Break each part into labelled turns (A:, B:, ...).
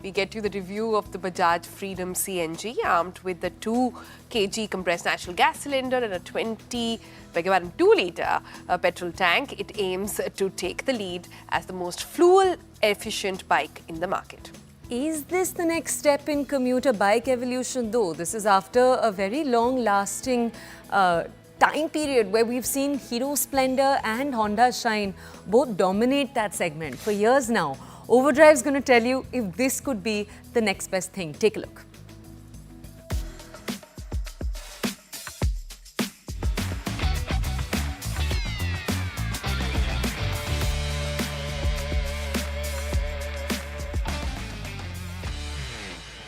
A: we get you the review of the Bajaj Freedom CNG, armed with the 2 kg compressed natural gas cylinder and a 2-litre petrol tank. It aims to take the lead as the most fuel-efficient bike in the market.
B: Is this the next step in commuter bike evolution though? This is after a very long-lasting time period where we've seen Hero Splendor and Honda Shine both dominate that segment for years now. Overdrive's going to tell you if this could be the next best thing. Take a look.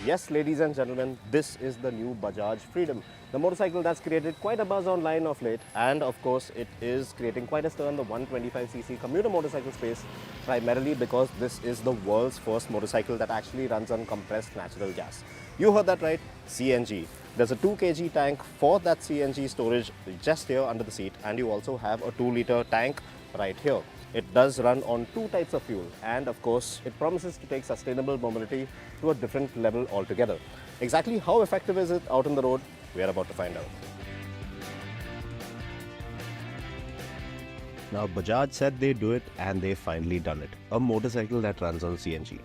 C: Yes, ladies and gentlemen, this is the new Bajaj Freedom, the motorcycle that's created quite a buzz online of late, and of course it is creating quite a stir in the 125cc commuter motorcycle space, primarily because this is the world's first motorcycle that actually runs on compressed natural gas. You heard that right, CNG. There's a 2 kg tank for that CNG storage just here under the seat, and you also have a 2-litre tank right here. It does run on 2 types of fuel, and of course it promises to take sustainable mobility to a different level altogether. Exactly how effective is it out on the road? We are about to find out. Now Bajaj said they'd do it, and they've finally done it. A motorcycle that runs on CNG.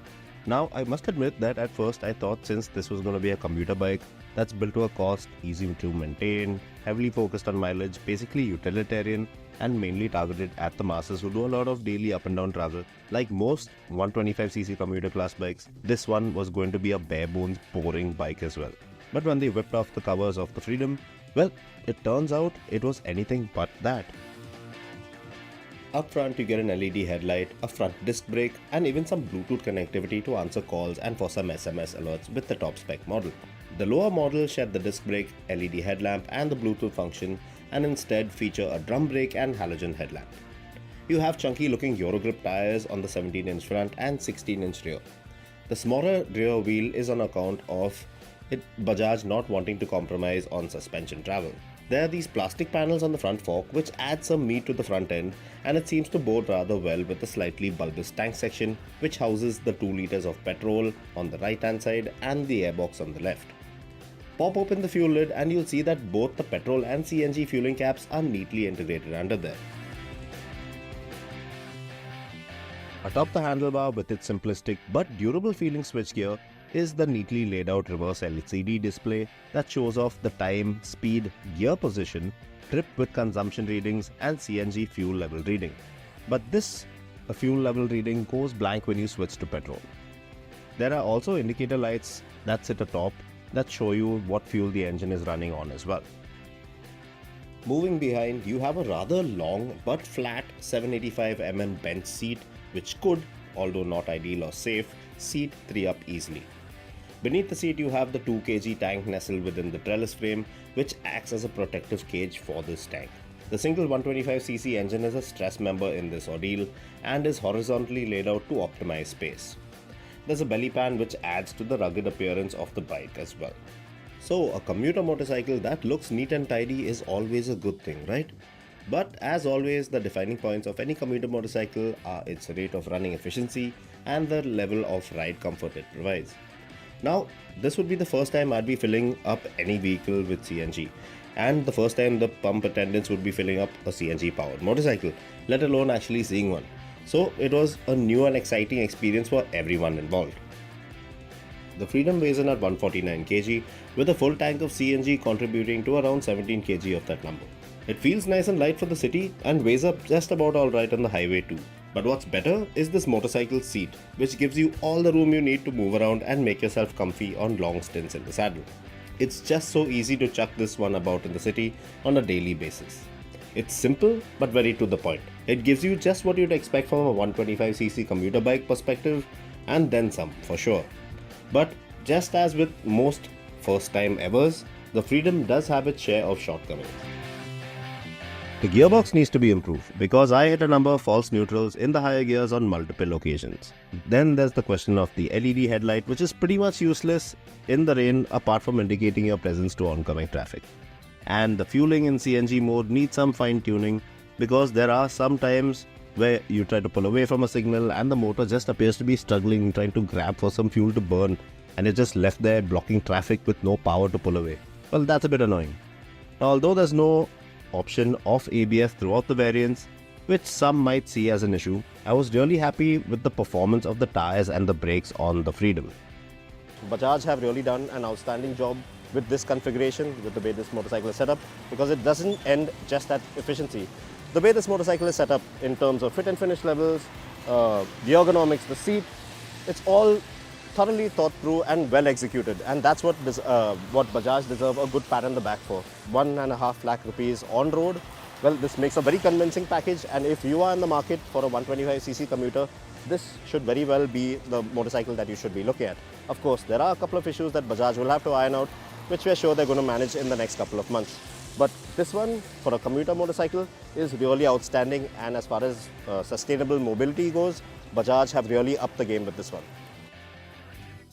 C: Now I must admit that at first I thought since this was going to be a commuter bike that's built to a cost, easy to maintain, heavily focused on mileage, basically utilitarian, and mainly targeted at the masses who do a lot of daily up and down travel. Like most 125cc commuter class bikes, this one was going to be a bare bones boring bike as well. But when they whipped off the covers of the Freedom, well, it turns out it was anything but that. Up front you get an LED headlight, a front disc brake, and even some Bluetooth connectivity to answer calls and for some SMS alerts with the top spec model. The lower model shed the disc brake, LED headlamp and the Bluetooth function, and instead feature a drum brake and halogen headlamp. You have chunky looking Eurogrip tires on the 17-inch front and 16-inch rear. The smaller rear wheel is on account of Bajaj not wanting to compromise on suspension travel. There are these plastic panels on the front fork which add some meat to the front end, and it seems to bode rather well with the slightly bulbous tank section which houses the 2 litres of petrol on the right hand side and the airbox on the left. Pop open the fuel lid and you'll see that both the petrol and CNG fueling caps are neatly integrated under there. Atop the handlebar with its simplistic but durable feeling switchgear is the neatly laid out reverse LCD display that shows off the time, speed, gear position, trip with consumption readings and CNG fuel level reading. But this fuel level reading goes blank when you switch to petrol. There are also indicator lights that sit atop that show you what fuel the engine is running on as well. Moving behind, you have a rather long but flat 785mm bench seat which could, although not ideal or safe, seat 3 up easily. Beneath the seat you have the 2 kg tank nestled within the trellis frame which acts as a protective cage for this tank. The single 125cc engine is a stress member in this ordeal and is horizontally laid out to optimize space. There's a belly pan which adds to the rugged appearance of the bike as well. So a commuter motorcycle that looks neat and tidy is always a good thing, right? But as always, the defining points of any commuter motorcycle are its rate of running efficiency and the level of ride comfort it provides. Now, this would be the first time I'd be filling up any vehicle with CNG, and the first time the pump attendants would be filling up a CNG powered motorcycle, let alone actually seeing one. So it was a new and exciting experience for everyone involved. The Freedom weighs in at 149 kg with a full tank of CNG contributing to around 17 kg of that number. It feels nice and light for the city and weighs up just about alright on the highway too. But what's better is this motorcycle seat, which gives you all the room you need to move around and make yourself comfy on long stints in the saddle. It's just so easy to chuck this one about in the city on a daily basis. It's simple but very to the point. It gives you just what you'd expect from a 125cc commuter bike perspective, and then some for sure. But just as with most first time evers, the Freedom does have its share of shortcomings. The gearbox needs to be improved because I hit a number of false neutrals in the higher gears on multiple occasions. Then there's the question of the LED headlight, which is pretty much useless in the rain apart from indicating your presence to oncoming traffic. And the fueling in CNG mode needs some fine tuning because there are some times where you try to pull away from a signal and the motor just appears to be struggling, trying to grab for some fuel to burn, and it's just left there blocking traffic with no power to pull away. Well, that's a bit annoying. Now, although there's no option of ABS throughout the variants, which some might see as an issue, I was really happy with the performance of the tyres and the brakes on the Freedom. Bajaj have really done an outstanding job with this configuration, with the way this motorcycle is set up, because it doesn't end just at efficiency. The way this motorcycle is set up in terms of fit and finish levels, the ergonomics, the seat, it's all thoroughly thought through and well executed, and that's what Bajaj deserve a good pat on the back for. 1.5 lakh rupees on road. Well, this makes a very convincing package, and if you are in the market for a 125cc commuter, this should very well be the motorcycle that you should be looking at. Of course, there are a couple of issues that Bajaj will have to iron out, which we're sure they're going to manage in the next couple of months. But this one, for a commuter motorcycle, is really outstanding, and as far as sustainable mobility goes, Bajaj have really upped the game with this one.